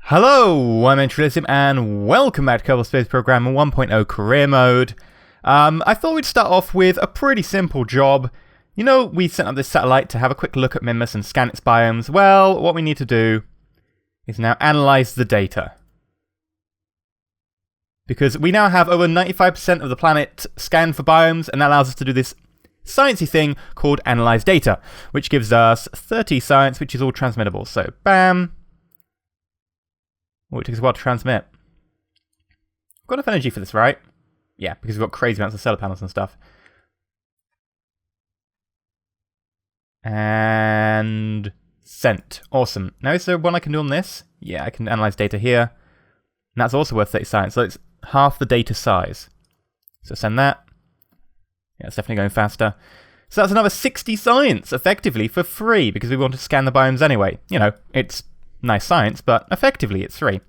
Hello, I'm EnterElysium and welcome back to Kerbal Space Program 1.0 Career Mode. I thought we'd start off with a pretty simple job. You know, we sent up this satellite to have a quick look at Minmus and scan its biomes. Well, what we need to do is now analyze the data. Because we now have over 95% of the planet scanned for biomes, and that allows us to do this sciencey thing called analyze data, which gives us 30 science, which is all transmittable. So, bam. Oh, it takes a while to transmit. We've got enough energy for this, right? Yeah, because we've got crazy amounts of solar panels and stuff. And sent. Awesome. Now, is there one I can do on this? Yeah, I can analyze data here. And that's also worth 30 science, so it's half the data size. So send that. Yeah, it's definitely going faster. So that's another 60 science, effectively, for free, because we want to scan the biomes anyway. You know, it's nice science, but effectively it's free.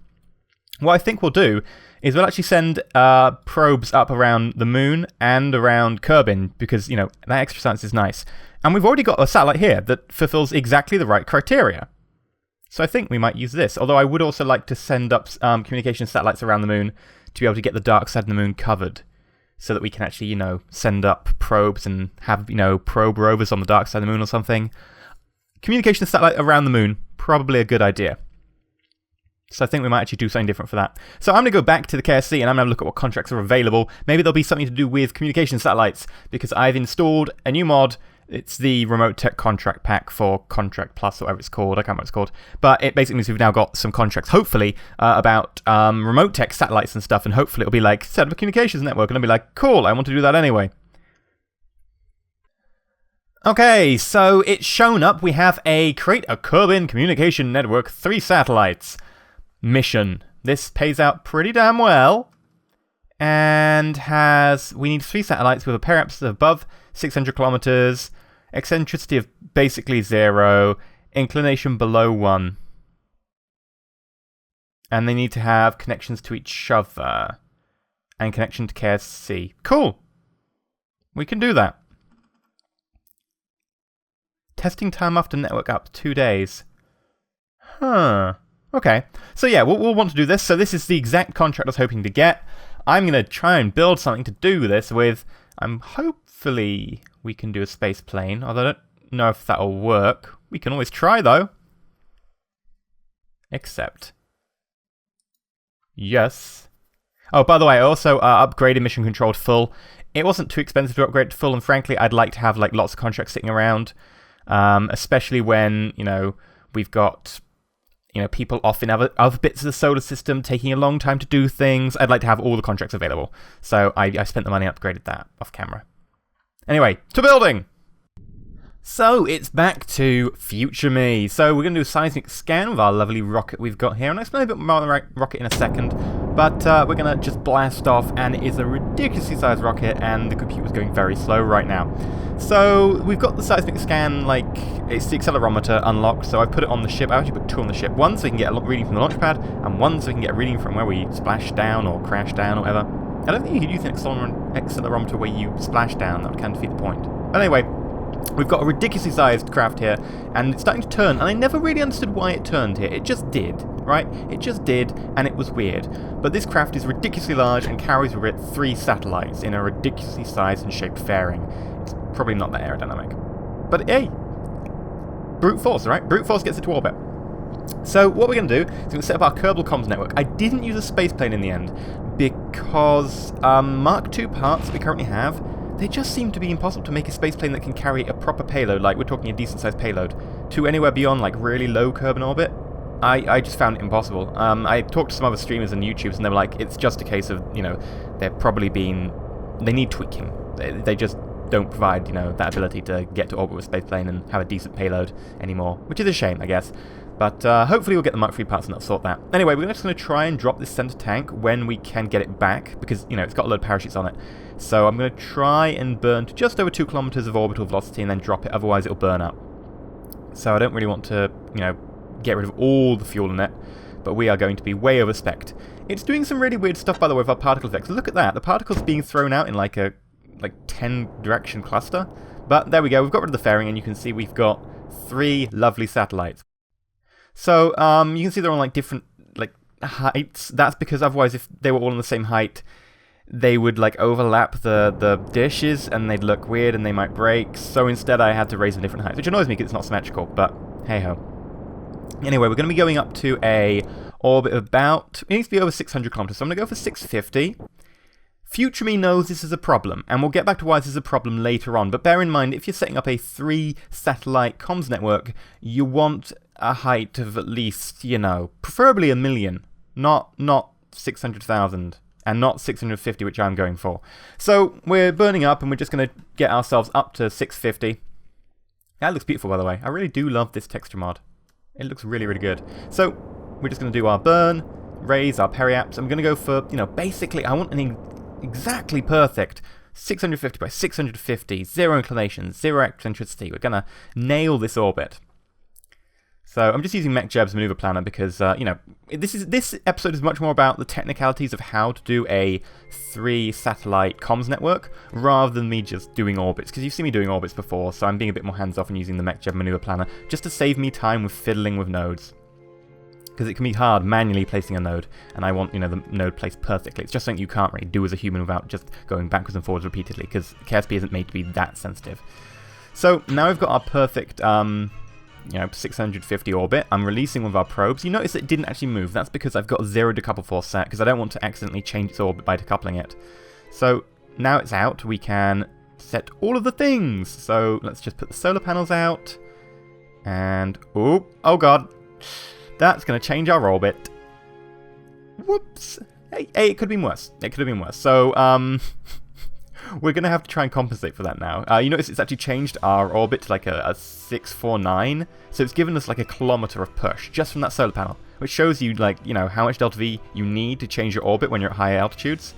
What I think we'll do is we'll actually send probes up around the moon and around Kerbin, because, you know, that extra science is nice. And we've already got a satellite here that fulfills exactly the right criteria. So I think we might use this, although I would also like to send up communication satellites around the moon to be able to get the dark side of the moon covered, so that we can actually, you know, send up probes and have, you know, probe rovers on the dark side of the moon or something. Communication satellite around the moon, probably a good idea. So I think we might actually do something different for that. So I'm going to go back to the KSC and I'm going to look at what contracts are available. Maybe there'll be something to do with communication satellites, because I've installed a new mod. It's the Remote Tech Contract Pack for Contract Plus, or whatever it's called. I can't remember what it's called. But it basically means we've now got some contracts, hopefully, about remote tech satellites and stuff. And hopefully it'll be like, set up a communications network. And I'll be like, cool, I want to do that anyway. Okay, so it's shown up. We have a create a Kerbin communication network, 3 satellites mission. This pays out pretty damn well. And we need 3 satellites with a periapsis of above 600 kilometers, eccentricity of basically 0, inclination below 1. And they need to have connections to each other. And connection to KSC. Cool. We can do that. Testing time after network up, 2 days. Huh. Okay. So yeah, we'll want to do this. So this is the exact contract I was hoping to get. I'm going to try and build something to do this with. Hopefully we can do a space plane, although I don't know if that'll work. We can always try, though. Accept. Yes. Oh, by the way, I also upgraded Mission Control to full. It wasn't too expensive to upgrade to full, and frankly, I'd like to have like lots of contracts sitting around. Especially when, you know, we've got, you know, people off in other bits of the solar system taking a long time to do things. I'd like to have all the contracts available. So I spent the money and upgraded that off camera. Anyway, to building! So it's back to future me. So we're going to do a seismic scan with our lovely rocket we've got here. And I'll explain a bit more about the rocket in a second. But we're going to just blast off, and it is a ridiculously sized rocket, and the computer's going very slow right now. So we've got the seismic scan, like, it's the accelerometer unlocked, so I've put it on the ship. I actually put 2 on the ship. One so we can get a reading from the launch pad, and one so we can get a reading from where we splash down or crash down or whatever. I don't think you could use an accelerometer where you splash down. That would kind of defeat the point. But anyway, we've got a ridiculously sized craft here, and it's starting to turn, and I never really understood why it turned here. It just did, right? It just did, and it was weird. But this craft is ridiculously large and carries with it 3 satellites in a ridiculously sized and shaped fairing. It's probably not that aerodynamic. But hey, brute force, right? Brute force gets it to orbit. So what we're going to do is we're going to set up our Kerbal comms network. I didn't use a space plane in the end, because Mark II parts that we currently have, they just seem to be impossible to make a space plane that can carry a proper payload, like we're talking a decent sized payload, to anywhere beyond like really low Kerbin orbit. I just found it impossible. I talked to some other streamers and YouTubers, and they were like, it's just a case of, you know, they need tweaking. They just don't provide, you know, that ability to get to orbit with a space plane and have a decent payload anymore, which is a shame, I guess. But hopefully we'll get the Mark III parts and that'll sort that. Anyway, we're just going to try and drop this center tank when we can get it back, because, you know, it's got a load of parachutes on it. So I'm going to try and burn to just over 2 kilometers of orbital velocity and then drop it, otherwise it'll burn up. So I don't really want to, you know, get rid of all the fuel in it, but we are going to be way over spec'd. It's doing some really weird stuff, by the way, with our particle effects. Look at that, the particles being thrown out in like a 10 direction cluster. But there we go, we've got rid of the fairing, and you can see we've got 3 lovely satellites. So you can see they're on like different like heights. That's because otherwise, if they were all on the same height, they would like overlap the dishes and they'd look weird and they might break. So instead I had to raise them different heights, which annoys me because it's not symmetrical, but hey ho. Anyway, we're going to be going up to a orbit of about, it needs to be over 600 kilometers, so I'm going to go for 650. Future me knows this is a problem, and we'll get back to why this is a problem later on, but bear in mind, if you're setting up a 3-satellite comms network, you want a height of at least, you know, preferably 1 million, not 600,000, and not 650, which I'm going for. So we're burning up, and we're just going to get ourselves up to 650. That looks beautiful, by the way. I really do love this texture mod. It looks really, really good. So we're just going to do our burn, raise our periaps. I'm going to go for, you know, basically, I want an exactly perfect 650 by 650, 0 inclination, 0 eccentricity. We're going to nail this orbit. So I'm just using MechJeb's maneuver planner because, you know, this episode is much more about the technicalities of how to do a 3-satellite comms network rather than me just doing orbits. Because you've seen me doing orbits before, so I'm being a bit more hands-off and using the MechJeb maneuver planner just to save me time with fiddling with nodes. Because it can be hard manually placing a node, and I want, you know, the node placed perfectly. It's just something you can't really do as a human without just going backwards and forwards repeatedly, because KSP isn't made to be that sensitive. So now we've got our perfect, you know, 650 orbit. I'm releasing one of our probes. You notice it didn't actually move. That's because I've got 0 decouple force set, because I don't want to accidentally change its orbit by decoupling it. So now it's out, we can set all of the things. So let's just put the solar panels out. And, oh god. That's going to change our orbit. Whoops. Hey, it could have been worse. It could have been worse. So, we're going to have to try and compensate for that now. You notice it's actually changed our orbit to like a 649. So it's given us like a kilometer of push just from that solar panel, which shows you, like, you know, how much delta V you need to change your orbit when you're at high altitudes.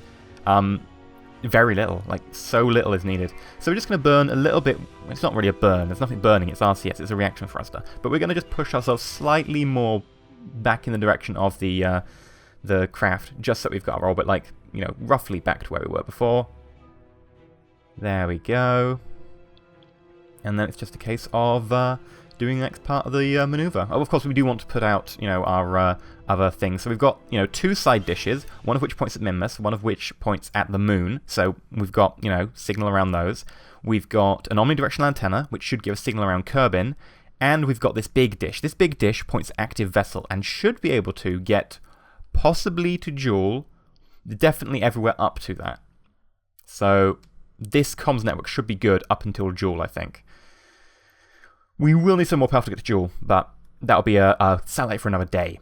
Very little. Like, so little is needed. So we're just going to burn a little bit. It's not really a burn. There's nothing burning. It's RCS. It's a reaction thruster. But we're going to just push ourselves slightly more back in the direction of the craft, just so we've got our orbit, like, you know, roughly back to where we were before. There we go. And then it's just a case of doing the next part of the maneuver. Oh, of course, we do want to put out, you know, our other things. So we've got, you know, 2 side dishes, one of which points at Minmus, one of which points at the moon. So we've got, you know, signal around those. We've got an omnidirectional antenna, which should give a signal around Kerbin. And we've got this big dish. This big dish points at active vessel and should be able to get possibly to Joule, definitely everywhere up to that. So this comms network should be good up until Joule, I think. We will need some more power to get to Joule, but that'll be a satellite for another day.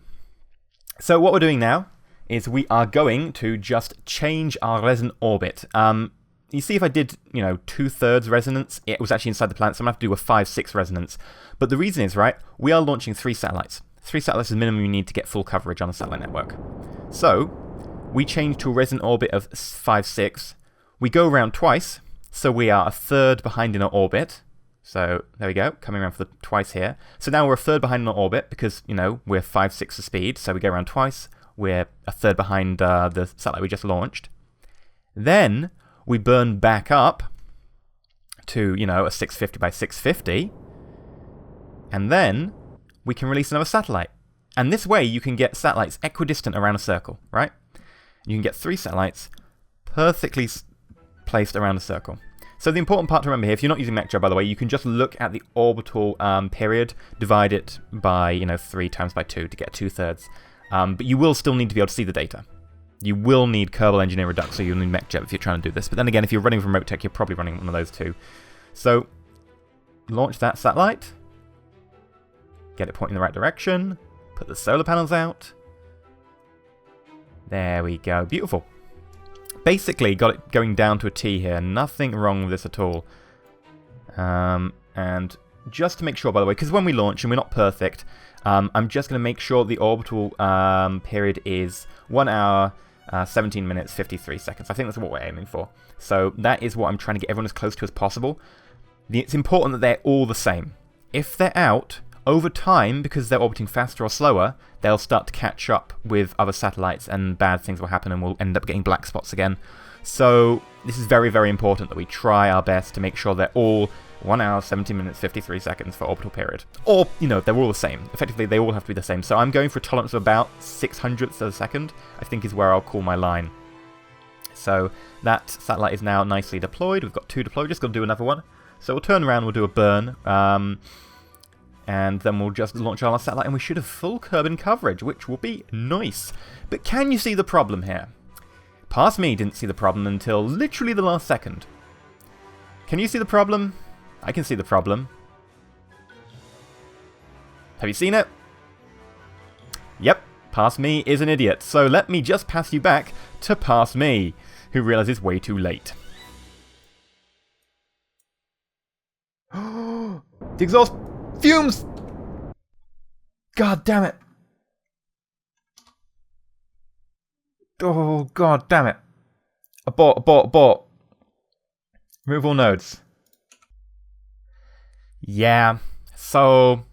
So what we're doing now is we are going to just change our resonant orbit. You see, if I did, you know, 2/3 resonance, it was actually inside the planet, so I'm going to have to do a 5/6 resonance. But the reason is, right, we are launching 3 satellites. 3 satellites is the minimum you need to get full coverage on a satellite network. So we change to a resonant orbit of 5/6. We go around twice, so we are 1/3 behind in our orbit. So there we go, coming around for the twice here. So now we're 1/3 behind in our orbit because, you know, we're 5/6 the speed. So we go around twice. We're 1/3 behind the satellite we just launched. Then we burn back up to, you know, a 650 by 650. And then we can release another satellite. And this way you can get satellites equidistant around a circle, right? You can get 3 satellites perfectly placed around a circle. So the important part to remember here, if you're not using MechJeb, by the way, you can just look at the orbital period, divide it by, you know, 3 times by 2 to get 2/3. But you will still need to be able to see the data. You will need Kerbal Engineer Redux, so you'll need MechJeb if you're trying to do this. But then again, if you're running from Remote Tech, you're probably running one of those too. So launch that satellite, get it pointing in the right direction, put the solar panels out. There we go, beautiful. Basically got it going down to a T here, nothing wrong with this at all. And just to make sure, by the way, because when we launch and we're not perfect, I'm just going to make sure the orbital period is 1 hour, 17 minutes, 53 seconds. I think that's what we're aiming for. So that is what I'm trying to get everyone as close to as possible. It's important that they're all the same. If they're out, over time, because they're orbiting faster or slower, they'll start to catch up with other satellites and bad things will happen and we'll end up getting black spots again. So this is very, very important that we try our best to make sure they're all 1 hour, 17 minutes, 53 seconds for orbital period. Or, you know, they're all the same. Effectively, they all have to be the same. So I'm going for a tolerance of about 600ths of a second, I think is where I'll call my line. So that satellite is now nicely deployed. We've got 2 deployed, just got to do another one. So we'll turn around, we'll do a burn, and then we'll just launch our last satellite, and we should have full Kerbin coverage, which will be nice. But can you see the problem here? Past me didn't see the problem until literally the last second. Can you see the problem? I can see the problem. Have you seen it? Yep, past me is an idiot. So let me just pass you back to past me, who realizes way too late. The exhaust fumes! God damn it. Oh, god damn it. Abort, abort, abort. Remove all nodes. Yeah, so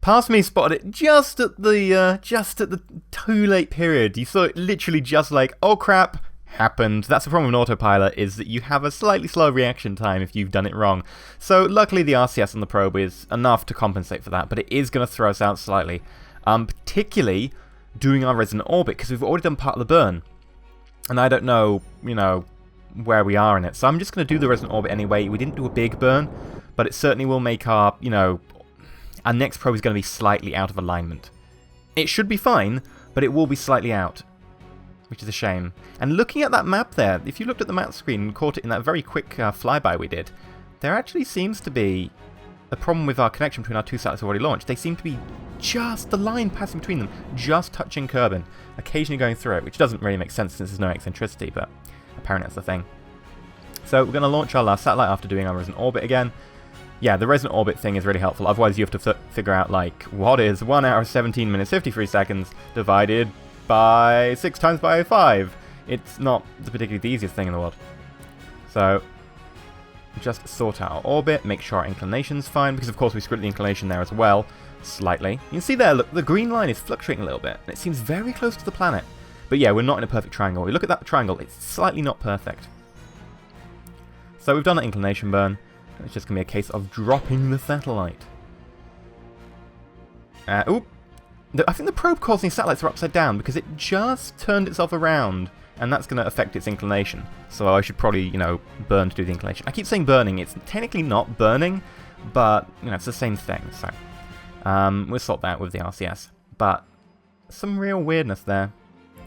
past me spotted it just at the too late period. You saw it literally just like, oh crap, happened. That's the problem with autopilot, is that you have a slightly slow reaction time if you've done it wrong. So luckily the RCS on the probe is enough to compensate for that, but it is going to throw us out slightly. Particularly doing our resonant orbit, because we've already done part of the burn. And I don't know, you know, where we are in it. So I'm just going to do the resonant orbit anyway. We didn't do a big burn, but it certainly will make our, you know, our next probe is going to be slightly out of alignment. It should be fine, but it will be slightly out, which is a shame. And looking at that map there, if you looked at the map screen and caught it in that very quick flyby we did, there actually seems to be a problem with our connection between our 2 satellites already launched. They seem to be just the line passing between them, just touching Kerbin, occasionally going through it, which doesn't really make sense since there's no eccentricity, but apparently that's the thing. So we're going to launch our last satellite after doing our resonant orbit again. Yeah, the resonant orbit thing is really helpful, otherwise you have to figure out, like, what is 1 hour, 17 minutes, 53 seconds divided by 6 times by 5? It's not particularly the easiest thing in the world. So just sort out our orbit, make sure our inclination's fine, because of course we screwed the inclination there as well, slightly. You can see there, look, the green line is fluctuating a little bit, and it seems very close to the planet. But yeah, we're not in a perfect triangle. We look at that triangle, it's slightly not perfect. So we've done that inclination burn. It's just going to be a case of dropping the satellite. Oop! I think the probe causing satellites are upside down because it just turned itself around, and that's going to affect its inclination. So I should probably, you know, burn to do the inclination. I keep saying burning. It's technically not burning, but, you know, it's the same thing. So we'll sort that out with the RCS. But some real weirdness there.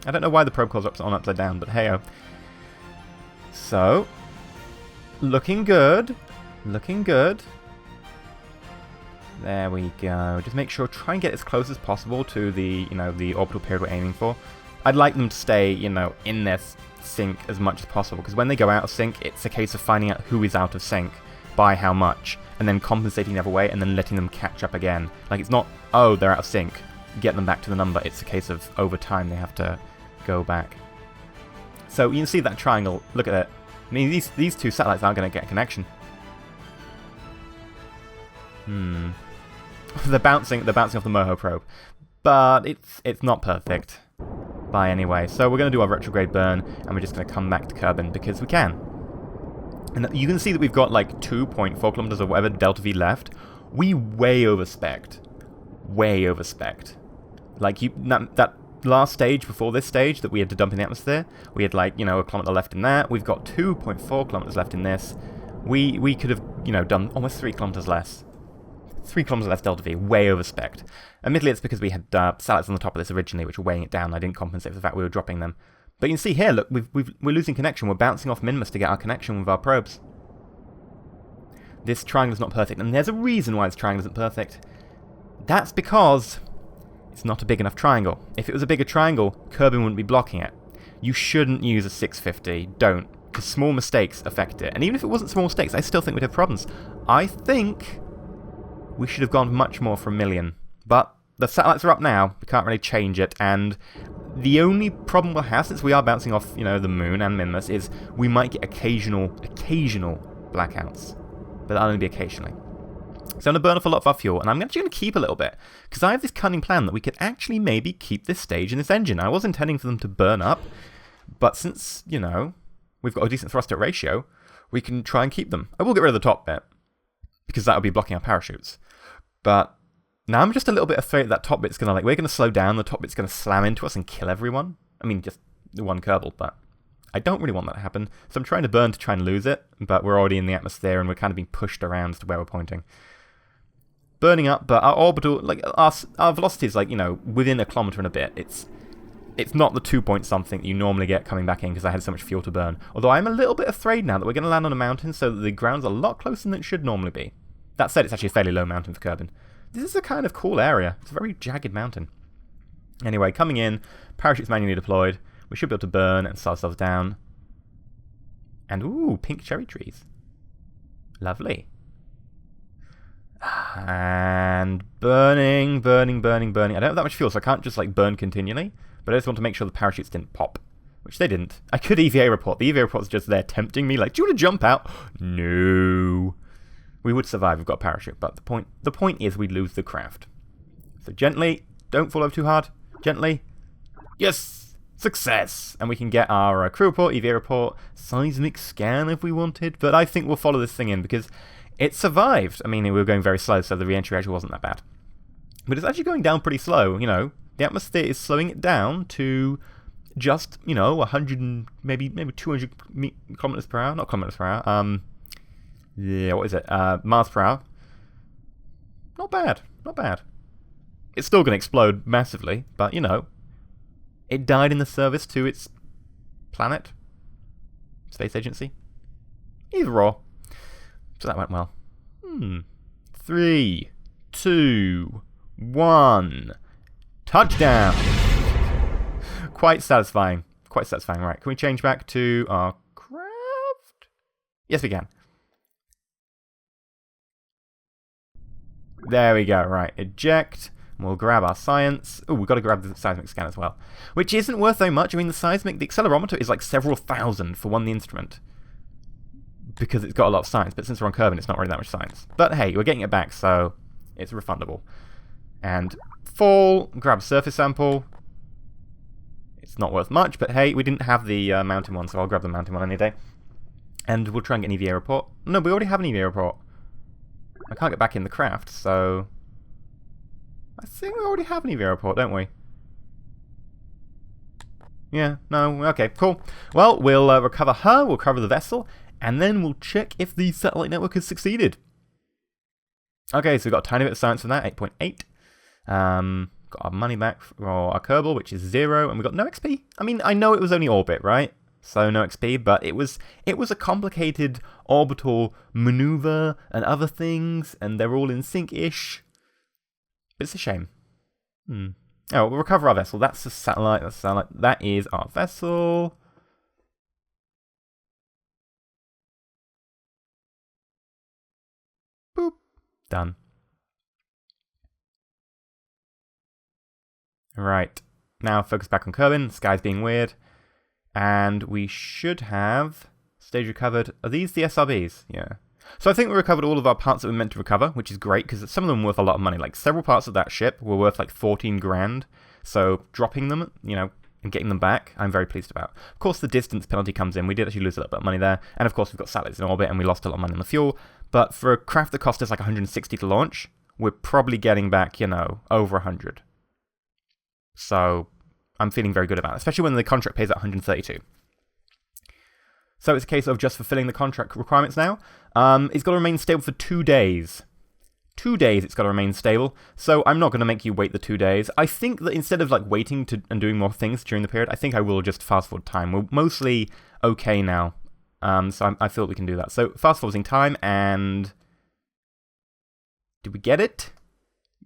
I don't know why the probe calls on upside down, but hey-oh. So, looking good. Looking good. There we go. Just make sure, try and get as close as possible to the, you know, the orbital period we're aiming for. I'd like them to stay, you know, in their sync as much as possible, because when they go out of sync, it's a case of finding out who is out of sync by how much, and then compensating the other way, and then letting them catch up again. Like, it's not, oh, they're out of sync, get them back to the number. It's a case of, over time, they have to go back. So, you can see that triangle. Look at it. I mean, these 2 satellites aren't going to get a connection. They're bouncing off the Moho probe, but it's not perfect by any way. So we're going to do our retrograde burn, and we're just going to come back to Kerbin because we can. And you can see that we've got like 2.4 kilometers or whatever delta V left. We way overspec'd. Way overspec'd. Like that last stage before this stage that we had to dump in the atmosphere, we had like, you know, a kilometer left in that. We've got 2.4 kilometers left in this. We could have, you know, done almost 3 kilometers less. 3 kilometers less delta V, way overspec'd. Admittedly, it's because we had satellites on the top of this originally, which were weighing it down. I didn't compensate for the fact we were dropping them. But you can see here, look, we're losing connection. We're bouncing off Minmus to get our connection with our probes. This triangle's not perfect, and there's a reason why this triangle isn't perfect. That's because it's not a big enough triangle. If it was a bigger triangle, Kerbin wouldn't be blocking it. You shouldn't use a 650. Don't. Because small mistakes affect it. And even if it wasn't small mistakes, I still think we'd have problems. I think we should have gone much more for 1 million. But the satellites are up now. We can't really change it. And the only problem we'll have, since we are bouncing off, you know, the moon and Minmus, is we might get occasional blackouts. But that'll only be occasionally. So I'm going to burn off a lot of our fuel, and I'm actually going to keep a little bit, because I have this cunning plan that we could actually maybe keep this stage and this engine. I was intending for them to burn up, but since, you know, we've got a decent thrust-to ratio, we can try and keep them. I will get rid of the top bit. because that would be blocking our parachutes. But now I'm just a little bit afraid that top bit's going to, like, we're going to slow down, the top bit's going to slam into us and kill everyone. I mean, just the one Kerbal, but I don't really want that to happen. So I'm trying to burn to try and lose it, but we're already in the atmosphere and we're kind of being pushed around to where we're pointing. Burning up, but our orbital, like, our velocity is, like, you know, within a kilometer and a bit. It's not the 2 point something that you normally get coming back in because I had so much fuel to burn. Although I'm a little bit afraid now that we're going to land on a mountain, so that the ground's a lot closer than it should normally be. That said, it's actually a fairly low mountain for Kerbin. This is a kind of cool area. It's a very jagged mountain. Anyway, coming in, parachutes manually deployed. We should be able to burn and slow ourselves down. And ooh, pink cherry trees. Lovely. And burning. I don't have that much fuel, so I can't just, like, burn continually. But I just want to make sure the parachutes didn't pop. Which they didn't. I could EVA report. The EVA report's just there tempting me, like, do you want to jump out? No. We would survive, we've got a parachute, but the point is we lose the craft. So gently, don't fall over too hard. Gently. Yes! Success! And we can get our crew report, EVA report, seismic scan if we wanted, but I think we'll follow this thing in because it survived. I mean, we were going very slow, so the re-entry actually wasn't that bad. But it's actually going down pretty slow, you know. The atmosphere is slowing it down to just, you know, 100 and maybe 200 kilometers per hour. Not kilometers per hour. Yeah, what is it? Miles per hour. Not bad. Not bad. It's still going to explode massively, but, you know, it died in the service to its planet. Space agency. Either or. So that went well. 3, 2, 1... Touchdown! Quite satisfying. Quite satisfying. Right, can we change back to our craft? Yes, we can. There we go. Right, eject. We'll grab our science. Oh, we've got to grab the seismic scan as well. Which isn't worth very much. I mean, the accelerometer is like several thousand for one instrument. Because it's got a lot of science. But since we're on Kerbin, it's not really that much science. But hey, we're getting it back, so it's refundable. And fall, grab a surface sample. It's not worth much, but hey, we didn't have the mountain one, so I'll grab the mountain one any day. And we'll try and get an EVA report. No, we already have an EVA report. I can't get back in the craft, so I think we already have an EVA report, don't we? Yeah, no, okay, cool. Well, we'll recover her, we'll recover the vessel, and then we'll check if the satellite network has succeeded. Okay, so we've got a tiny bit of science from that, 8.8. Got our money back for our Kerbal, which is 0, and we got no XP. I mean, I know it was only orbit, right? So no XP, but it was a complicated orbital maneuver and other things, and they're all in sync-ish. But it's a shame. Oh, we'll recover our vessel. That's the satellite. That's the satellite. That is our vessel. Boop. Done. Right. Now focus back on Kerbin. The sky's being weird. And we should have stage recovered. Are these the SRBs? Yeah. So I think we recovered all of our parts that we meant to recover, which is great, because some of them were worth a lot of money. Like, several parts of that ship were worth like 14 grand. So dropping them, you know, and getting them back, I'm very pleased about. Of course, the distance penalty comes in. We did actually lose a little bit of money there. And of course, we've got satellites in orbit, and we lost a lot of money on the fuel. But for a craft that cost us like 160 to launch, we're probably getting back, you know, over 100. So I'm feeling very good about it, especially when the contract pays at 132. So it's a case of just fulfilling the contract requirements now. It's got to remain stable for 2 days. 2 days it's got to remain stable. So I'm not going to make you wait the 2 days. I think that instead of like waiting and doing more things during the period, I think I will just fast forward time. We're mostly okay now. So I feel we can do that. So fast forwarding time, and did we get it?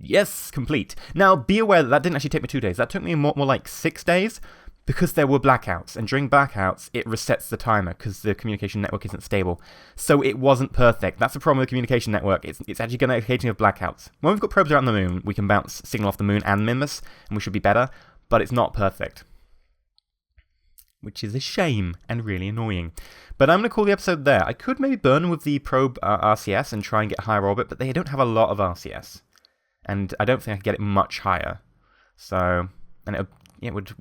Yes, complete. Now, be aware that that didn't actually take me 2 days. That took me more like 6 days, because there were blackouts. And during blackouts, it resets the timer, because the communication network isn't stable. So it wasn't perfect. That's the problem with the communication network. It's actually going to occasionally have blackouts. When we've got probes around the moon, we can bounce signal off the moon and Minmus, and we should be better. But it's not perfect. Which is a shame, and really annoying. But I'm going to call the episode there. I could maybe burn with the probe RCS and try and get higher orbit, but they don't have a lot of RCS. And I don't think I can get it much higher. So, and it would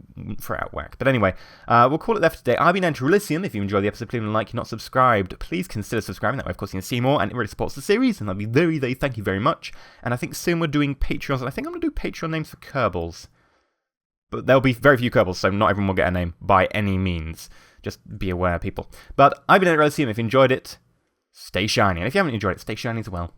throw out whack. But anyway, we'll call it there for today. I've been EnterElysium. If you enjoyed the episode, please like, you're not subscribed, please consider subscribing. That way, of course, you can see more, and it really supports the series, and I'll be very, very thank you very much. And I think soon we're doing Patreons, and I think I'm going to do Patreon names for Kerbals. But there'll be very few Kerbals, so not everyone will get a name by any means. Just be aware, people. But I've been EnterElysium. If you enjoyed it, stay shiny. And if you haven't enjoyed it, stay shiny as well.